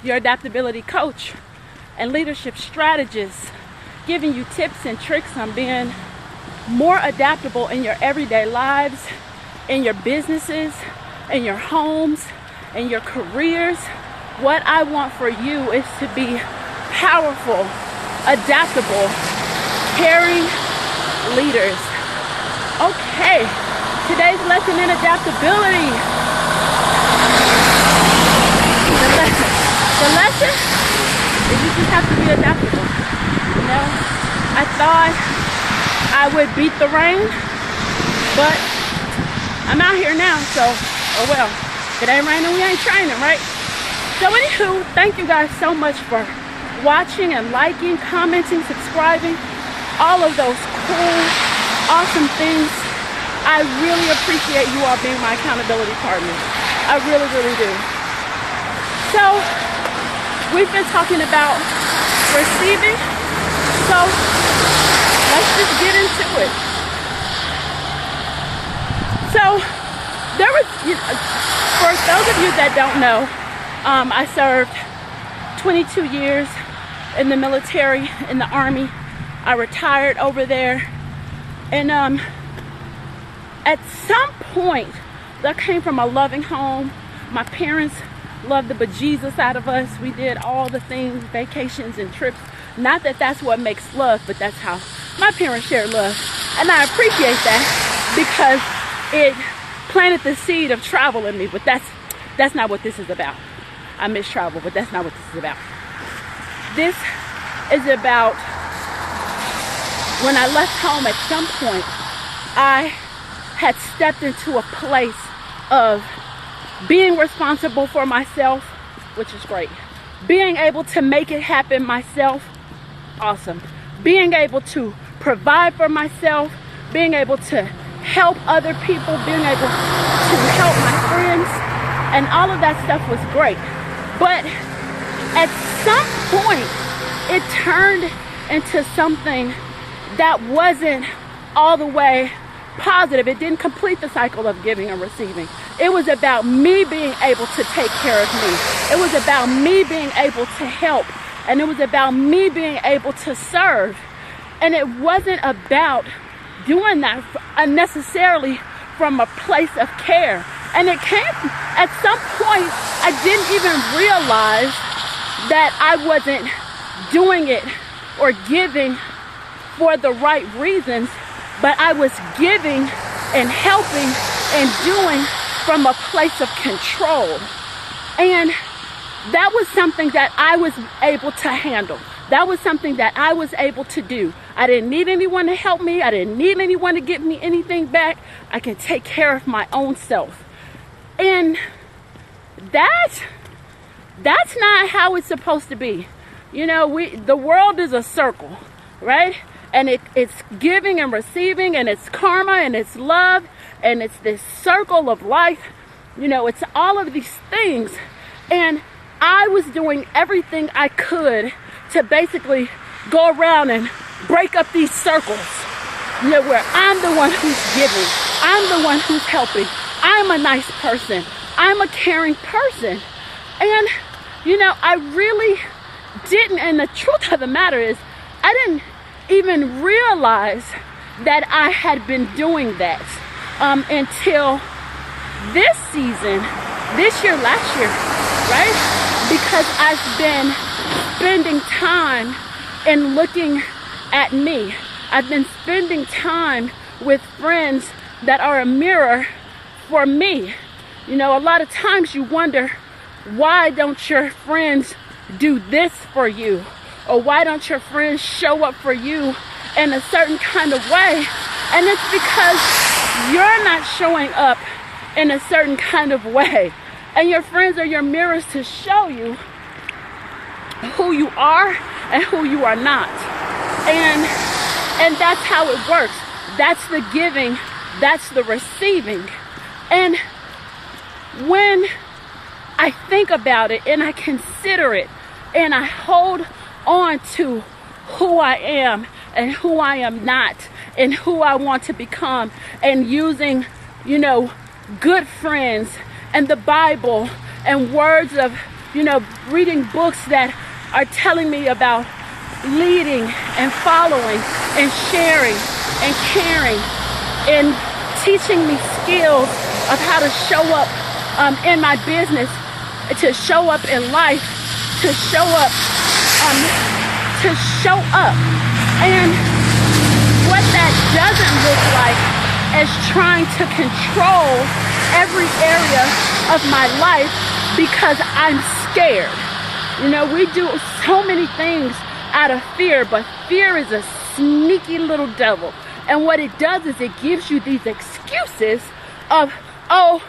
your adaptability coach and leadership strategist, giving you tips and tricks on being more adaptable in your everyday lives, in your businesses, in your homes, in your careers. What I want for you is to be powerful, adaptable, caring leaders. Okay, today's lesson in adaptability. The lesson is you just have to be adaptable. You know, I thought I would beat the rain, but I'm out here now, so oh well. If it ain't raining, we ain't training, right? So anywho, thank you guys so much for watching and liking, commenting, subscribing, all of those cool, awesome things. I really appreciate you all being my accountability partners. I really, really do. So we've been talking about receiving, so let's just get into it. So there was, for those of you that don't know, I served 22 years in the military, in the Army. I retired over there. And at some point, that came from a loving home. My parents loved the bejesus out of us. We did all the things, vacations and trips. Not that that's what makes love, but that's how my parents shared love. And I appreciate that because it planted the seed of travel in me. But that's not what this is about. I miss travel, but that's not what this is about. This is about when I left home. At some point, I had stepped into a place of being responsible for myself, which is great. Being able to make it happen myself, awesome. Being able to provide for myself, being able to help other people, being able to help my friends, and all of that stuff was great. But at some point, it turned into something that wasn't all the way positive. It didn't complete the cycle of giving and receiving. It was about me being able to take care of me. It was about me being able to help. And it was about me being able to serve. And it wasn't about doing that unnecessarily from a place of care. And it came at some point, I didn't even realize that I wasn't doing it or giving for the right reasons, but I was giving and helping and doing from a place of control. And that was something that I was able to handle. That was something that I was able to do. I didn't need anyone to help me. I didn't need anyone to give me anything back. I can take care of my own self. And that's not how it's supposed to be. You know, the world is a circle, right? And it's giving and receiving, and it's karma, and it's love, and it's this circle of life. You know, it's all of these things. And I was doing everything I could to basically go around and break up these circles, you know, where I'm the one who's giving, I'm the one who's helping, I'm a nice person, I'm a caring person. And, you know, I really didn't, and the truth of the matter is, I didn't even realize that I had been doing that until this season, this year, last year, right? Because I've been spending time and looking at me. I've been spending time with friends that are a mirror for me. You know, a lot of times you wonder, why don't your friends do this for you? Or why don't your friends show up for you in a certain kind of way? And it's because you're not showing up in a certain kind of way. And your friends are your mirrors to show you who you are and who you are not. And that's how it works. That's the giving. That's the receiving. And when I think about it and I consider it and I hold on to who I am and who I am not and who I want to become, and using, you know, good friends and the Bible and words of reading books that are telling me about leading and following and sharing and caring and teaching me skills of how to show up in my business, to show up in life, to show up. And what that doesn't look like is trying to control every area of my life because I'm scared. We do so many things out of fear, but fear is a sneaky little devil. And what it does is it gives you these excuses of, oh,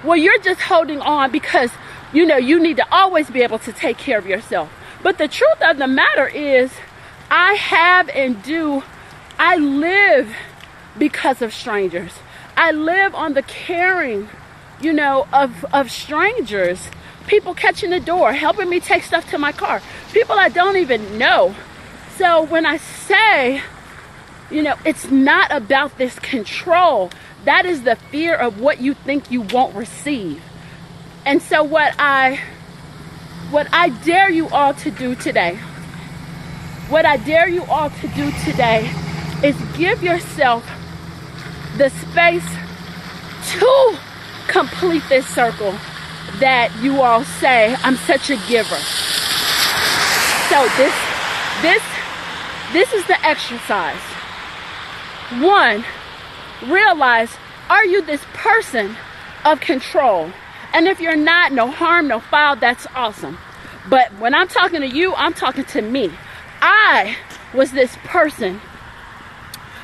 well, you're just holding on because, you need to always be able to take care of yourself. But the truth of the matter is, I live because of strangers. I live on the caring, of strangers. People catching the door, helping me take stuff to my car. People I don't even know. So when I say, it's not about this control, that is the fear of what you think you won't receive. And so what I dare you all to do today, is give yourself the space to complete this circle that you all say, I'm such a giver. So this is the exercise. 1, realize, are you this person of control? And if you're not, no harm, no foul, that's awesome. But when I'm talking to you, I'm talking to me. I was this person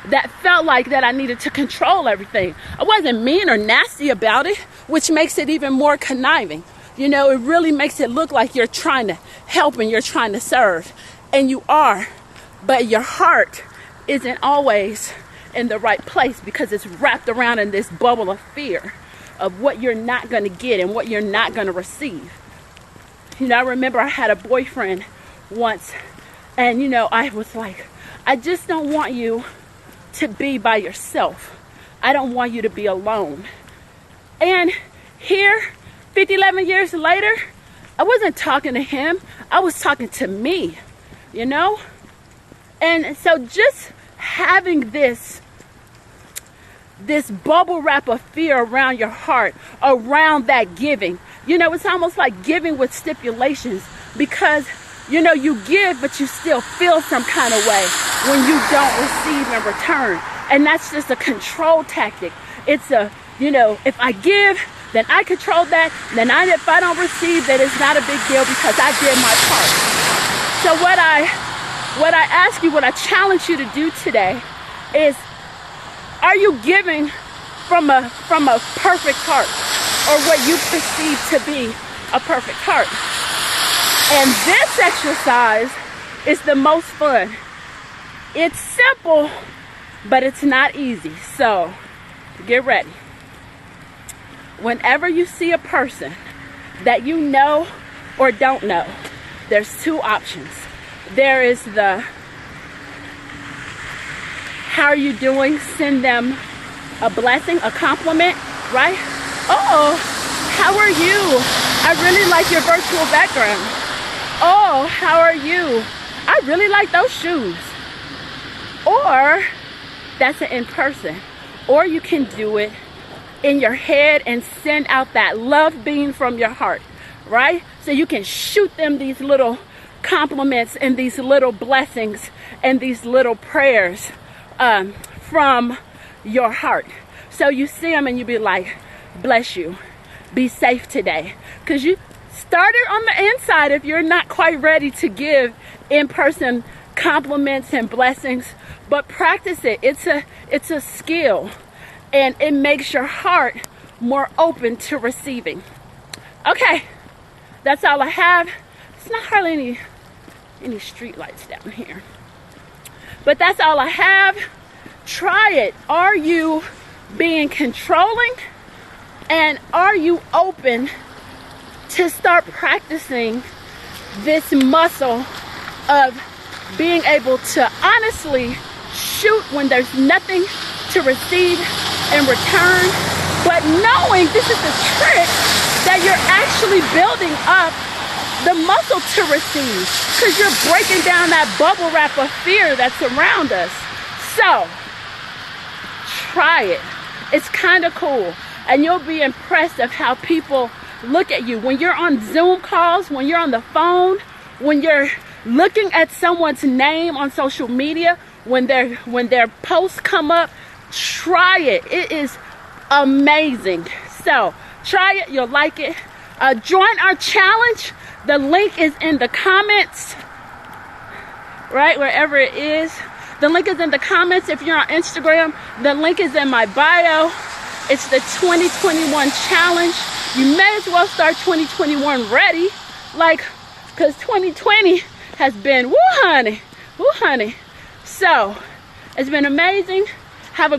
that felt like that I needed to control everything. I wasn't mean or nasty about it, which makes it even more conniving. It really makes it look like you're trying to help and you're trying to serve. And you are, but your heart isn't always in the right place because it's wrapped around in this bubble of fear of what you're not going to get and what you're not going to receive. I remember I had a boyfriend once, and I was like, I just don't want you to be by yourself. I don't want you to be alone. And here, 11 years later, I wasn't talking to him. I was talking to me, And so just having this bubble wrap of fear around your heart, around that giving. It's almost like giving with stipulations because, you give, but you still feel some kind of way when you don't receive in return. And that's just a control tactic. It's if I give, then I control that. Then if I don't receive, then it's not a big deal because I did my part. So what I ask you, what I challenge you to do today is, are you giving from a perfect heart, or what you perceive to be a perfect heart? And this exercise is the most fun. It's simple, but it's not easy. So get ready. Whenever you see a person that you know or don't know, there's 2 options. There is the, how are you doing? Send them a blessing, a compliment, right? Oh, how are you? I really like your virtual background. Oh, how are you? I really like those shoes. Or that's an in person. Or you can do it in your head and send out that love beam from your heart, right? So you can shoot them these little compliments and these little blessings and these little prayers from your heart. So you see them and you be like, bless you, be safe today. Because you started on the inside if you're not quite ready to give in-person compliments and blessings, but practice it. It's a skill, and it makes your heart more open to receiving. Okay, that's all I have. It's not hardly any street lights down here, but that's all I have. Try it. Are you being controlling, and are you open to start practicing this muscle of being able to honestly shoot when there's nothing to receive in return, but knowing this is a trick that you're actually building up the muscle to receive, because you're breaking down that bubble wrap of fear that's around us. So try it. It's kind of cool, and you'll be impressed of how people look at you when you're on Zoom calls, when you're on the phone, when you're looking at someone's name on social media, when their posts come up. Try it. It is amazing. So try it. You'll like it. Join our challenge. The link is in the comments, right wherever it is. The link is in the comments. If you're on Instagram, the link is in my bio. It's the 2021 challenge. You may as well start 2021 ready, because 2020 has been woo honey. So it's been amazing.